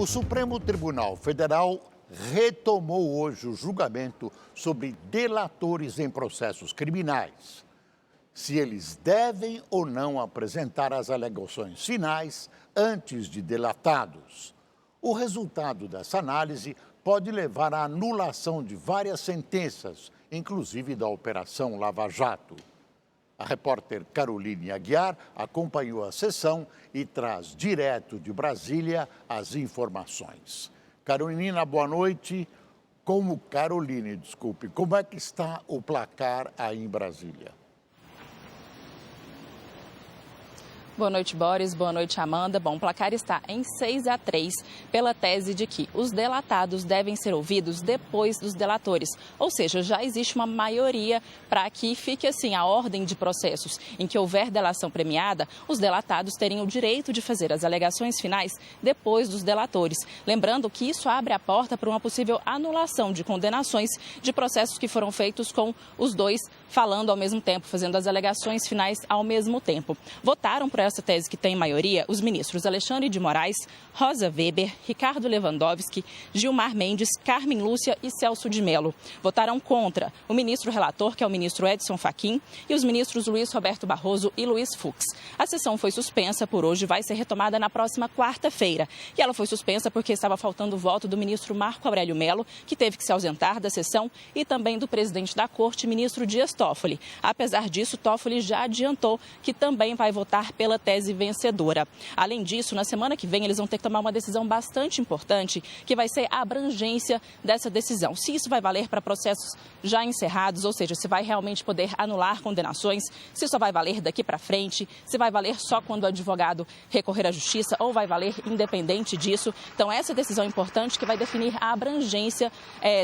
O Supremo Tribunal Federal retomou hoje o julgamento sobre delatores em processos criminais. Se eles devem ou não apresentar as alegações finais antes de delatados. O resultado dessa análise pode levar à anulação de várias sentenças, inclusive da Operação Lava Jato. A repórter Caroline Aguiar acompanhou a sessão e traz direto de Brasília as informações. Carolina, boa noite. Como é que está o placar aí em Brasília? Boa noite, Boris. Boa noite, Amanda. Bom, o placar está em 6-3 pela tese de que os delatados devem ser ouvidos depois dos delatores. Ou seja, já existe uma maioria para que fique assim a ordem de processos em que houver delação premiada, os delatados teriam o direito de fazer as alegações finais depois dos delatores. Lembrando que isso abre a porta para uma possível anulação de condenações de processos que foram feitos com os dois falando ao mesmo tempo, fazendo as alegações finais ao mesmo tempo. Votaram por essa tese que tem maioria os ministros Alexandre de Moraes, Rosa Weber, Ricardo Lewandowski, Gilmar Mendes, Carmen Lúcia e Celso de Mello. Votaram contra o ministro relator, que é o ministro Edson Fachin, e os ministros Luiz Roberto Barroso e Luiz Fux. A sessão foi suspensa por hoje e vai ser retomada na próxima quarta-feira. E ela foi suspensa porque estava faltando o voto do ministro Marco Aurélio Mello, que teve que se ausentar da sessão, e também do presidente da Corte, ministro Dias Toffoli. Apesar disso, Toffoli já adiantou que também vai votar pela tese vencedora. Além disso, na semana que vem, eles vão ter que tomar uma decisão bastante importante, que vai ser a abrangência dessa decisão. Se isso vai valer para processos já encerrados, ou seja, se vai realmente poder anular condenações, se só vai valer daqui para frente, se vai valer só quando o advogado recorrer à justiça ou vai valer independente disso. Então, essa decisão é importante que vai definir a abrangência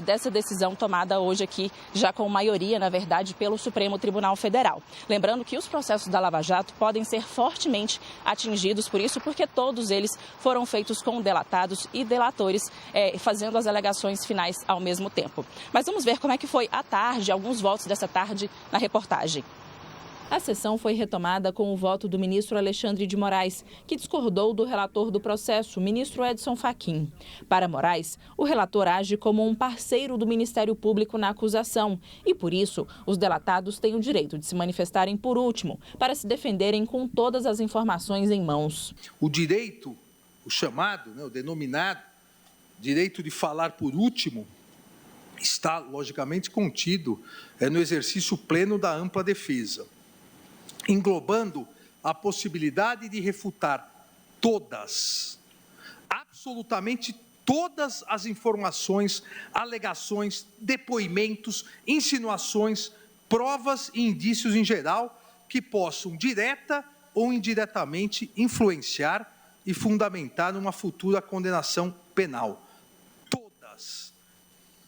dessa decisão tomada hoje aqui, já com maioria, na verdade, pelo Supremo Tribunal Federal. Lembrando que os processos da Lava Jato podem ser fortemente atingidos por isso, porque todos eles foram feitos com delatados e delatores fazendo as alegações finais ao mesmo tempo. Mas vamos ver como é que foi a tarde, alguns votos dessa tarde na reportagem. A sessão foi retomada com o voto do ministro Alexandre de Moraes, que discordou do relator do processo, o ministro Edson Fachin. Para Moraes, o relator age como um parceiro do Ministério Público na acusação e, por isso, os delatados têm o direito de se manifestarem por último, para se defenderem com todas as informações em mãos. O direito, o chamado, o denominado direito de falar por último, está, logicamente, contido no exercício pleno da ampla defesa, englobando a possibilidade de refutar todas, absolutamente todas as informações, alegações, depoimentos, insinuações, provas e indícios em geral que possam direta ou indiretamente influenciar e fundamentar uma futura condenação penal. Todas.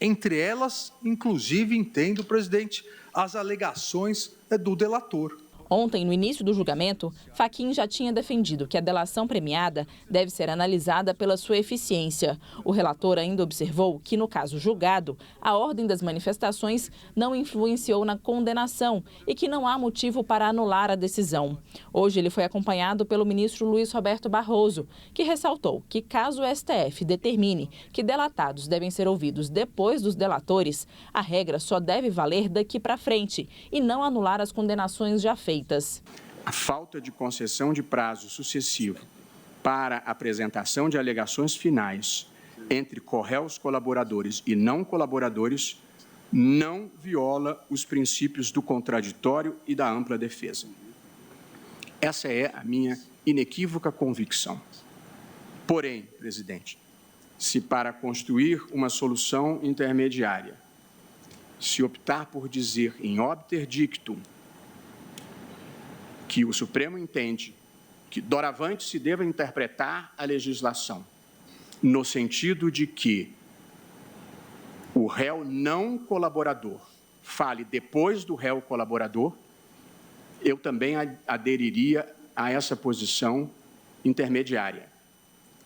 Entre elas, inclusive, entendo, presidente, as alegações do delator. Ontem, no início do julgamento, Fachin já tinha defendido que a delação premiada deve ser analisada pela sua eficiência. O relator ainda observou que, no caso julgado, a ordem das manifestações não influenciou na condenação e que não há motivo para anular a decisão. Hoje, ele foi acompanhado pelo ministro Luiz Roberto Barroso, que ressaltou que, caso o STF determine que delatados devem ser ouvidos depois dos delatores, a regra só deve valer daqui para frente e não anular as condenações já feitas. A falta de concessão de prazo sucessivo para apresentação de alegações finais entre corréus colaboradores e não colaboradores não viola os princípios do contraditório e da ampla defesa. Essa é a minha inequívoca convicção. Porém, presidente, se para construir uma solução intermediária se optar por dizer em obter dictum que o Supremo entende que doravante se deva interpretar a legislação no sentido de que o réu não colaborador fale depois do réu colaborador, eu também aderiria a essa posição intermediária,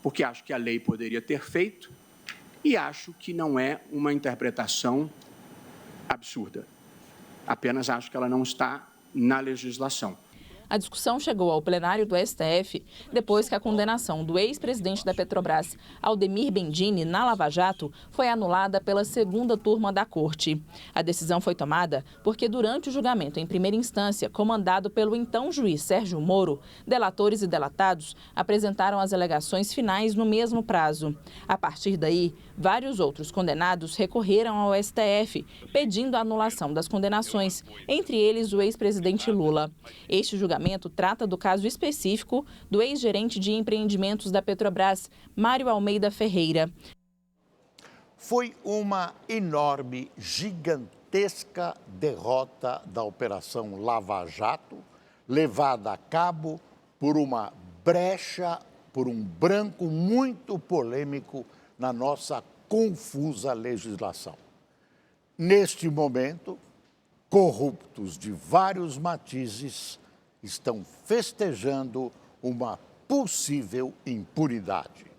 porque acho que a lei poderia ter feito e acho que não é uma interpretação absurda. Apenas acho que ela não está na legislação. A discussão chegou ao plenário do STF depois que a condenação do ex-presidente da Petrobras, Aldemir Bendini, na Lava Jato, foi anulada pela segunda turma da Corte. A decisão foi tomada porque, durante o julgamento em primeira instância, comandado pelo então juiz Sérgio Moro, delatores e delatados apresentaram as alegações finais no mesmo prazo. A partir daí, vários outros condenados recorreram ao STF, pedindo a anulação das condenações, entre eles o ex-presidente Lula. Este julgamento trata do caso específico do ex-gerente de empreendimentos da Petrobras, Mário Almeida Ferreira. Foi uma enorme, gigantesca derrota da Operação Lava Jato, levada a cabo por uma brecha, por um branco muito polêmico na nossa confusa legislação. Neste momento, corruptos de vários matizes estão festejando uma possível impunidade.